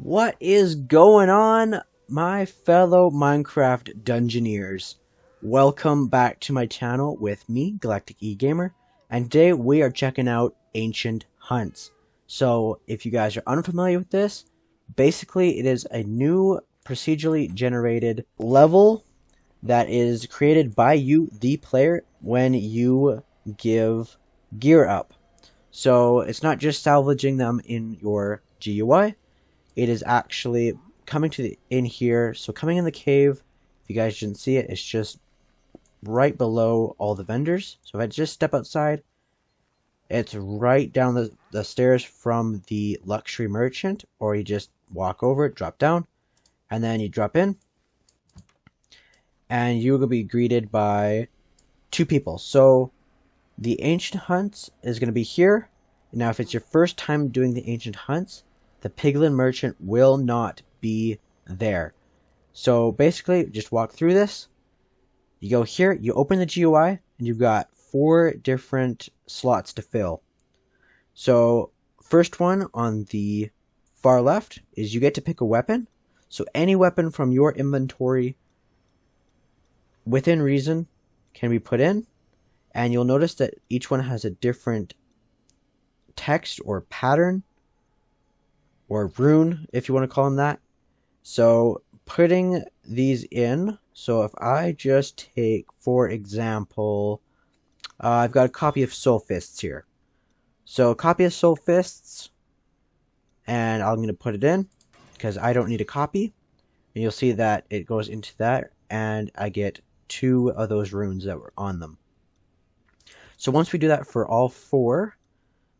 What is going on, my fellow Minecraft Dungeoneers? Welcome back to my channel with me, Galactic eGamer, and today we are checking out Ancient Hunts. So, if you guys are unfamiliar with this, basically it is a new procedurally generated level that is created by you, the player, when you give gear up. So, it's not just salvaging them in your GUI. It is actually coming in here. So coming in the cave, if you guys didn't see it, it's just right below all the vendors. So if I just step outside, it's right down the stairs from the luxury merchant, or you just walk over it, drop down, and then you drop in, and you will be greeted by two people. So the ancient hunts is going to be here. Now if it's your first time doing the ancient hunts, the piglin merchant will not be there. So basically, just walk through this. You go here, you open the GUI, and you've got 4 different slots to fill. So first one on the far left is you get to pick a weapon. So any weapon from your inventory within reason can be put in. And you'll notice that each one has a different text or pattern, or rune, if you want to call them that. So putting these in, so if I just take, for example, I've got a copy of Soul Fists here. So a copy of Soul Fists, and I'm going to put it in, because I don't need a copy. And you'll see that it goes into that, and I get 2 of those runes that were on them. So once we do that for all 4,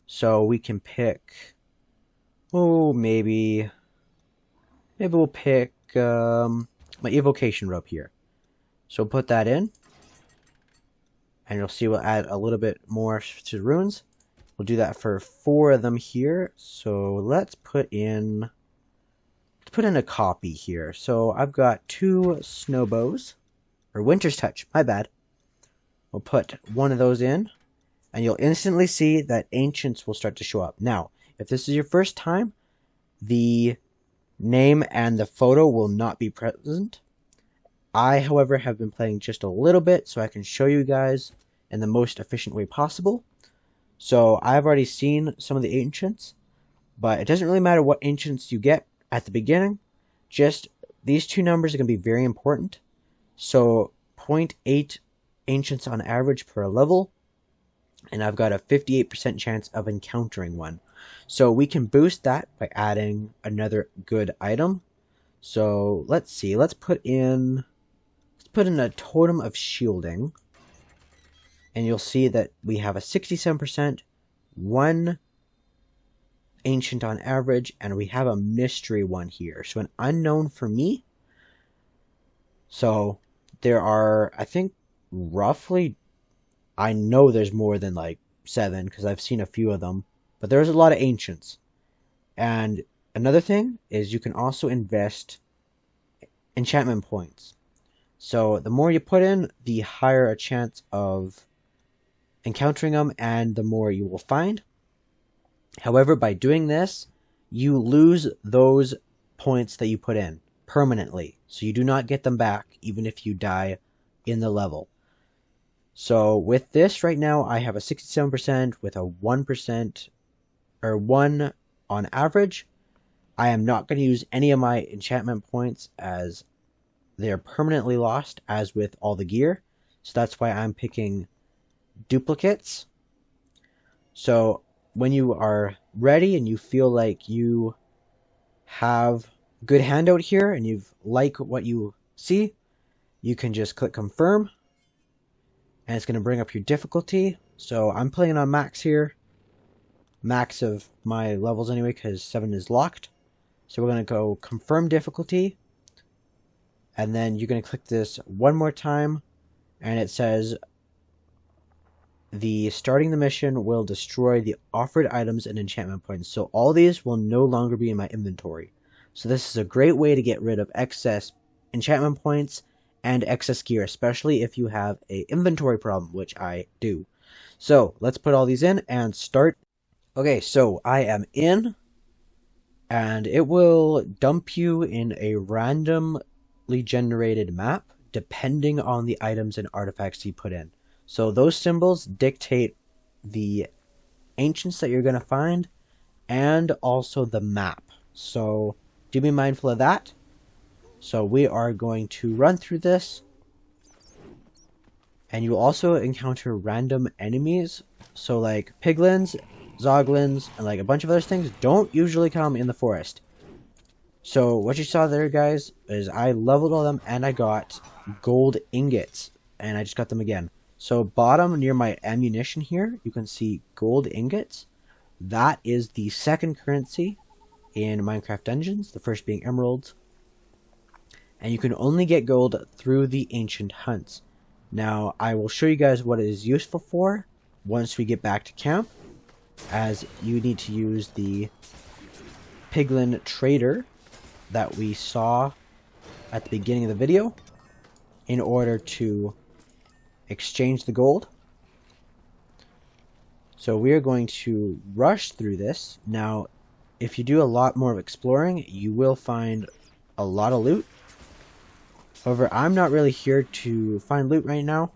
so we can pick... maybe we'll pick my evocation rope here. So we'll put that in, and you'll see we'll add a little bit more to the runes. We'll do that for 4 of them here. So let's put in a copy here. So I've got 2 snow bows, or winter's touch. My bad. We'll put 1 of those in, and you'll instantly see that ancients will start to show up. Now, if this is your first time, the name and the photo will not be present. I, however, have been playing just a little bit, so I can show you guys in the most efficient way possible. So I've already seen some of the ancients, but it doesn't really matter what ancients you get at the beginning. Just these 2 numbers are going to be very important. So 0.8 ancients on average per level, and I've got a 58% chance of encountering one. So we can boost that by adding another good item. So let's see, let's put in a totem of shielding, and you'll see that we have a 67%, 1 ancient on average, and we have a mystery one here. So an unknown for me. So there are, I think, roughly, I know there's more than like 7 because I've seen a few of them, but there's a lot of ancients. And another thing is you can also invest enchantment points. So the more you put in, the higher a chance of encountering them, and the more you will find. However, by doing this, you lose those points that you put in permanently. So you do not get them back even if you die in the level. So with this right now, I have a 67% with a 1%, or 1 on average. I am not going to use any of my enchantment points as they are permanently lost, as with all the gear. So that's why I'm picking duplicates. So when you are ready and you feel like you have good handout here and you like what you see, you can just click confirm, and it's going to bring up your difficulty. So I'm playing on max here. Max of my levels anyway, because 7 is locked. So we're going to go confirm difficulty. And then you're going to click this one more time. And it says, starting the mission will destroy the offered items and enchantment points. So all these will no longer be in my inventory. So this is a great way to get rid of excess enchantment points and excess gear, especially if you have an inventory problem, which I do. So let's put all these in and start. Okay, so I am in. and it will dump you in a randomly generated map depending on the items and artifacts you put in. So those symbols dictate the ancients that you're going to find and also the map. So do be mindful of that. So we are going to run through this, and you will also encounter random enemies. So like piglins, zoglins, and like a bunch of other things don't usually come in the forest. So what you saw there, guys, is I leveled all them and I got gold ingots, and I just got them again. So bottom near my ammunition here, you can see gold ingots. That is the second currency in Minecraft Dungeons, the first being emeralds. And you can only get gold through the ancient hunts. Now, I will show you guys what it is useful for once we get back to camp, as you need to use the piglin trader that we saw at the beginning of the video in order to exchange the gold. So we are going to rush through this. Now, if you do a lot more of exploring, you will find a lot of loot. However, I'm not really here to find loot right now,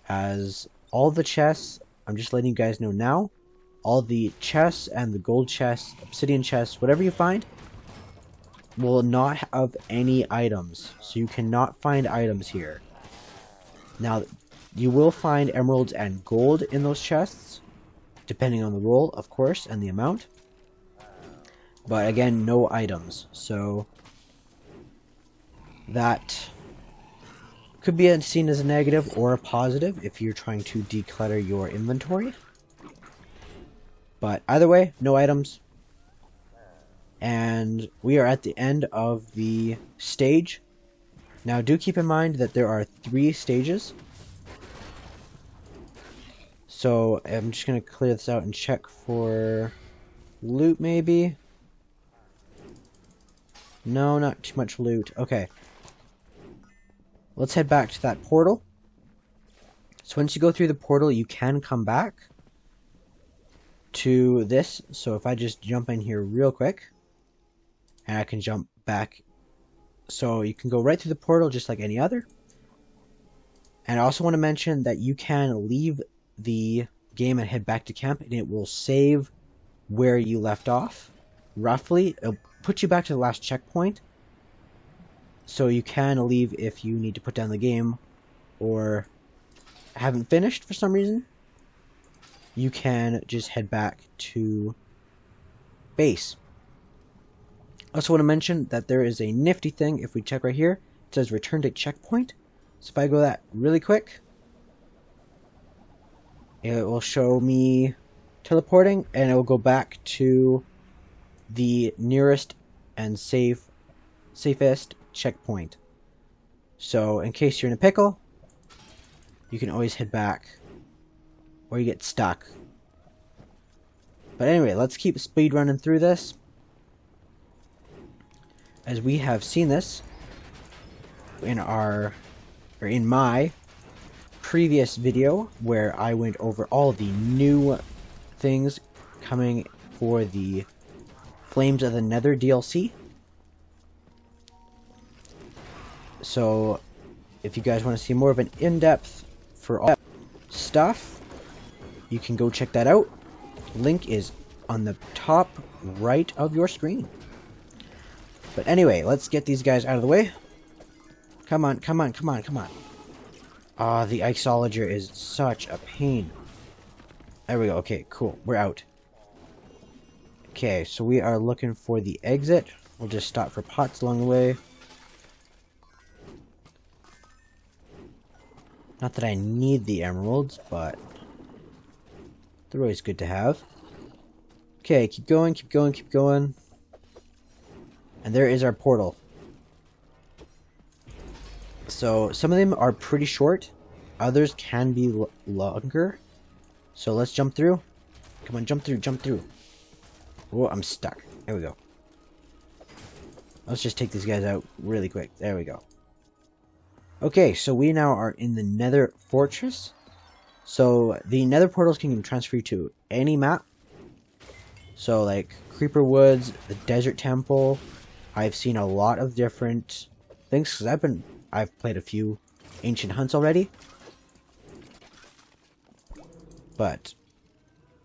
as all the chests, I'm just letting you guys know now, all the chests and the gold chests, obsidian chests, whatever you find, will not have any items. So you cannot find items here. Now, you will find emeralds and gold in those chests, depending on the role, of course, and the amount. But again, no items. So that could be seen as a negative or a positive if you're trying to declutter your inventory. But either way, no items. And we are at the end of the stage. Now do keep in mind that there are 3 stages. So I'm just going to clear this out and check for loot maybe. No, not too much loot. Okay. Let's head back to that portal. So once you go through the portal, you can come back to this. So if I just jump in here real quick, and I can jump back. So you can go right through the portal just like any other. And I also want to mention that you can leave the game and head back to camp, and it will save where you left off. Roughly, it'll put you back to the last checkpoint. So you can leave if you need to put down the game or haven't finished for some reason. You can just head back to base. I also want to mention that there is a nifty thing. If we check right here, it says return to checkpoint. So if I go that really quick, it will show me teleporting, and it will go back to the nearest and safest checkpoint. So in case you're in a pickle, you can always head back, or you get stuck. But anyway, let's keep speed running through this, as we have seen this in my previous video where I went over all the new things coming for the Flames of the Nether DLC. So if you guys want to see more of an in-depth for all stuff, you can go check that out. Link is on the top right of your screen. But anyway, let's get these guys out of the way. Come on, come on, come on, come on. Ah, the Ixologer is such a pain. There we go. Okay, cool. We're out. Okay, so we are looking for the exit. We'll just stop for pots along the way. Not that I need the emeralds, but they're always good to have. Okay, keep going, keep going, keep going. And there is our portal. So some of them are pretty short. Others can be longer. So let's jump through. Come on, jump through, jump through. Oh, I'm stuck. There we go. Let's just take these guys out really quick. There we go. Okay, so we now are in the Nether Fortress. So the Nether portals can transfer you to any map. So like Creeper Woods, the Desert Temple. I've seen a lot of different things because I've played a few ancient hunts already. But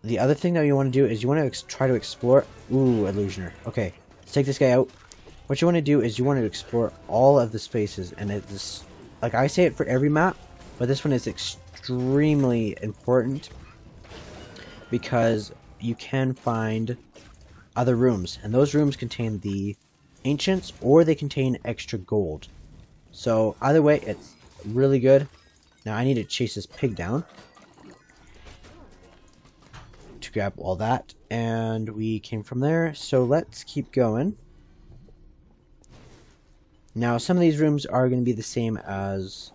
the other thing that you want to do is you want to try to explore. Ooh, Illusioner. Okay, let's take this guy out. What you want to do is you want to explore all of the spaces, and it's like I say it for every map, but this one is extremely important because you can find other rooms, and those rooms contain the ancients or they contain extra gold. So either way, it's really good. Now I need to chase this pig down to grab all that, and we came from there. So let's keep going. Now some of these rooms are going to be the same as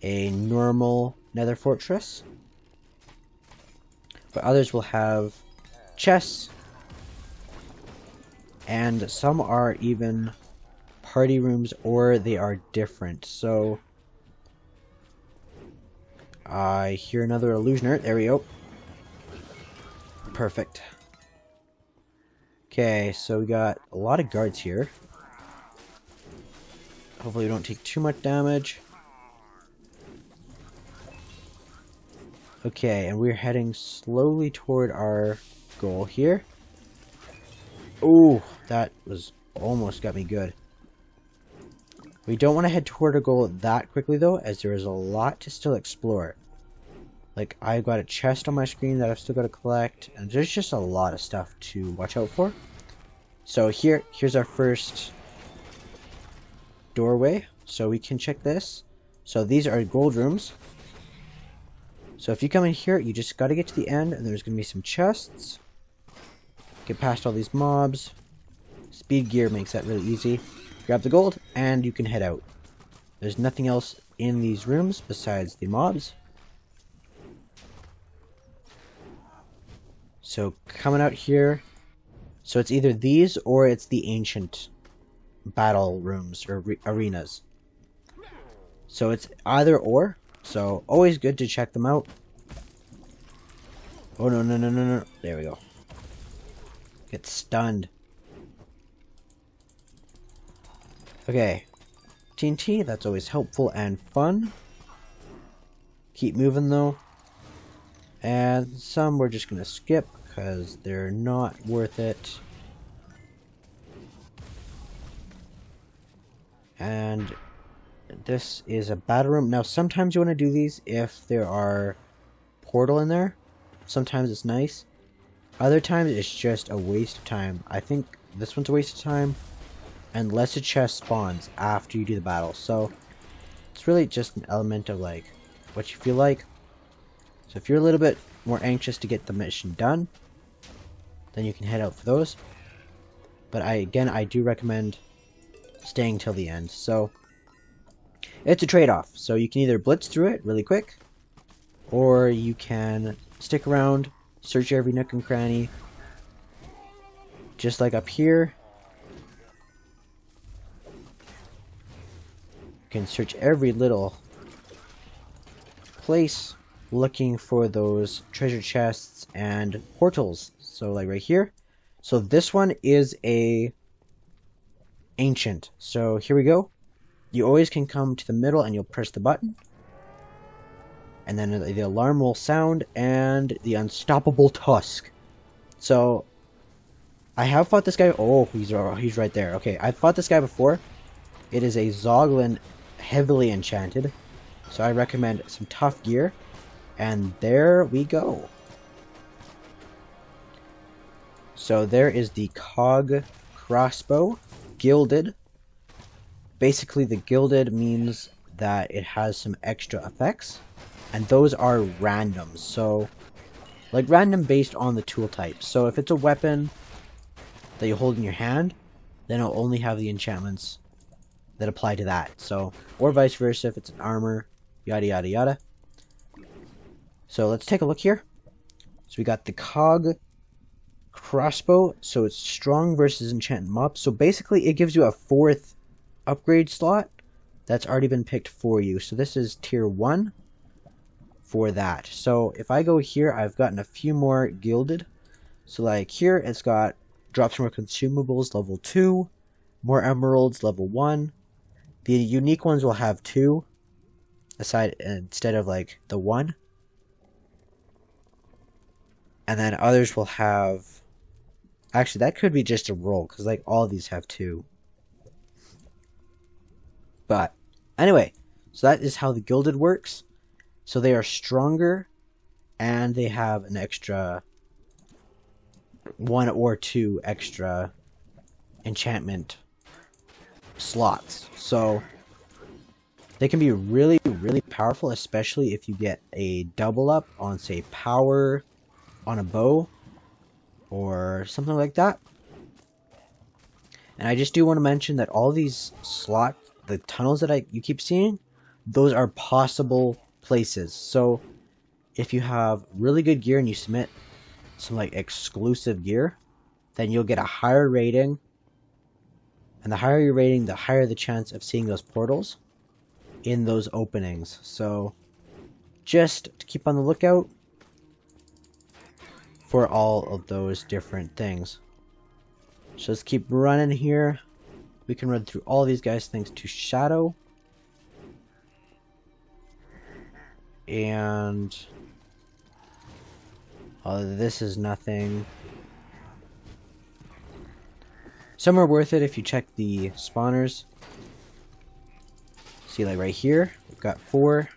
a normal nether fortress, but others will have chests, and some are even party rooms or they are different. So I hear another illusioner. There we go. Perfect. Okay, so we got a lot of guards here. Hopefully we don't take too much damage. Okay, and we're heading slowly toward our goal here. Ooh, that was almost got me good. We don't want to head toward our goal that quickly though, as there is a lot to still explore. Like, I've got a chest on my screen that I've still got to collect, and there's just a lot of stuff to watch out for. So here's our first doorway, so we can check this. So these are gold rooms. So if you come in here, you just got to get to the end, and there's going to be some chests. Get past all these mobs. Speed gear makes that really easy. Grab the gold, and you can head out. There's nothing else in these rooms besides the mobs. So coming out here, so it's either these or it's the ancient battle rooms or arenas. So it's either or, so always good to check them out. Oh no, there we go. Get stunned. Okay, TNT, that's always helpful and fun. Keep moving though. And some we're just gonna skip because they're not worth it. And this is a battle room. Now sometimes you want to do these if there are portal in there. Sometimes it's nice. Other times it's just a waste of time. I think this one's a waste of time unless a chest spawns after you do the battle. So it's really just an element of like what you feel like. So if you're a little bit more anxious to get the mission done, then you can head out for those. But I do recommend staying till the end. So it's a trade-off. So you can either blitz through it really quick, or you can stick around, search every nook and cranny, just like up here. You can search every little place looking for those treasure chests and portals. So like right here. So this one is a ancient. So here we go. You always can come to the middle and you'll press the button. And then the alarm will sound and the unstoppable tusk. So I have fought this guy. Oh, he's right there. Okay, I've fought this guy before. It is a Zoglin heavily enchanted. So I recommend some tough gear. And there we go. So there is the cog crossbow, gilded. Basically the gilded means that it has some extra effects. And those are random. So, like random based on the tool type. So if it's a weapon that you hold in your hand, then it'll only have the enchantments that apply to that. So, or vice versa if it's an armor, yada yada yada. So let's take a look here. So we got the cog crossbow. So it's strong versus enchant mob. So basically it gives you a 4th upgrade slot that's already been picked for you. So this is tier 1 for that. So if I go here, I've gotten a few more gilded. So like here, it's got drops more consumables, level 2, more emeralds, level 1. The unique ones will have 2, aside instead of like the 1. And then others will have... Actually, that could be just a roll, because like all of these have 2. But anyway, so that is how the gilded works. So they are stronger, and they have an extra 1 or 2 extra enchantment slots. So they can be really, really powerful, especially if you get a double up on, say, power on a bow or something like that. And I just do want to mention that all these slots, the tunnels that you keep seeing, those are possible places. So if you have really good gear and you submit some like exclusive gear, then you'll get a higher rating. And the higher your rating, the higher the chance of seeing those portals in those openings. So just to keep on the lookout for all of those different things. So let's keep running here. We can run through all these guys thanks to Shadow. And this is nothing. Some are worth it if you check the spawners. See, like right here, we've got 4.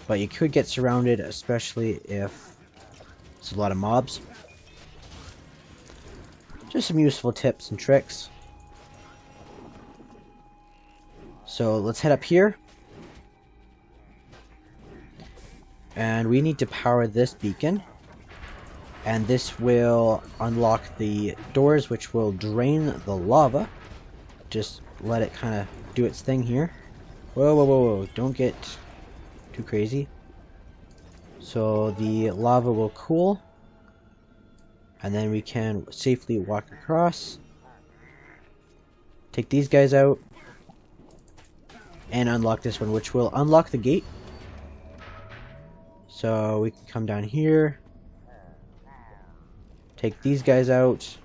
But you could get surrounded, especially if it's a lot of mobs. Just some useful tips and tricks. So let's head up here. And we need to power this beacon. And this will unlock the doors, which will drain the lava. Just let it kind of do its thing here. Whoa, whoa, whoa, whoa. Don't get too crazy. So the lava will cool. And then we can safely walk across. Take these guys out. And unlock this one, which will unlock the gate. So we can come down here. Take these guys out.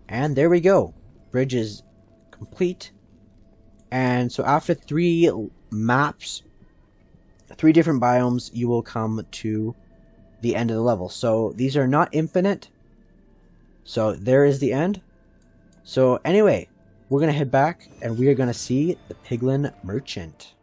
And there we go. Bridge is complete. And so after 3 maps, 3 different biomes, you will come to the end of the level. So these are not infinite. So there is the end. So anyway, we're going to head back and we are going to see the Piglin Merchant.